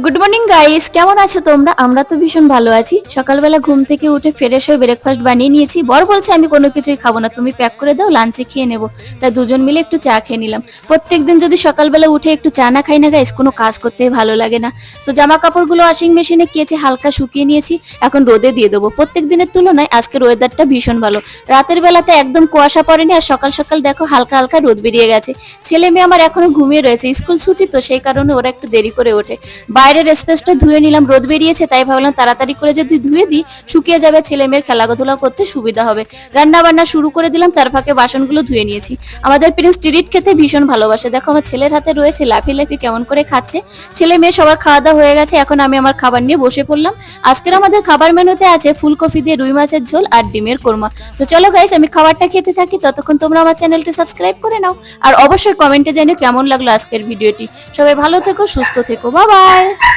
Good morning guys, কেমন আছো তোমরা? আমরা তো ভীষণ ভালো আছি। সকালবেলা ঘুম থেকে উঠে ফ্রেশ হয়ে ব্রেকফাস্ট বানিয়ে নিয়েছি। বর বলছে আমি কোনো কিছুই খাবো না, তুমি প্যাক করে দাও, লাঞ্চে খেয়ে নেবো। তাই দুজন মিলে একটু চা খেয়ে নিলাম। প্রত্যেকদিন যদি সকালবেলা উঠে একটু চা না খাই না গাইস, কোনো কাজ করতে ভালো লাগে না। তো জামা কাপড়গুলো ওয়াশিং মেশিনে কেচে হালকা শুকিয়ে নিয়েছি, এখন রোদে দিয়ে দেবো। প্রত্যেক দিনের তুলনায় আজকের ওয়েদারটা ভীষণ ভালো। রাতের বেলাতে একদম কুয়াশা পড়েনি, আর সকাল সকাল দেখো হালকা হালকা রোদ বেরিয়ে গেছে। ছেলে মেয়ে আমার এখনো ঘুমিয়ে রয়েছে, স্কুল ছুটি তো সেই কারণে ওরা একটু দেরি করে ওঠে। বাইরের স্পেসটা ধুয়ে নিলাম, রোদ বেরিয়েছে তাই ভাবলাম তাড়াতাড়ি করে যদি ধুয়ে দিই শুকিয়ে যাবে, ছেলে মেয়ের খেলাধুলা করতে সুবিধা হবে। রান্না বান্না শুরু করে দিলাম, তার ফাঁকে বাসনগুলো ধুয়ে নিয়েছি। আমাদের প্রিন্স ট্রিট খেতে ভীষণ ভালোবাসে, দেখো আমার ছেলের হাতে রয়েছে, লাফি লাফি কেমন করে খাচ্ছে। ছেলে মেয়ে সবার খাওয়া দাওয়া হয়ে গেছে, এখন আমি আমার খাবার নিয়ে বসে পড়লাম। আজকের আমাদের খাবার মেনুতে আছে ফুলকপি দিয়ে রুই মাছের ঝোল আর ডিমের কোরমা। তো চলো গাইস, আমি খাবারটা খেতে থাকি, ততক্ষণ তোমরা আমার চ্যানেলটি সাবস্ক্রাইব করে নাও, আর অবশ্যই কমেন্টে জানিও কেমন লাগলো আজকের ভিডিওটি। সবাই ভালো থেকো, সুস্থ থেকো, বাই বাই।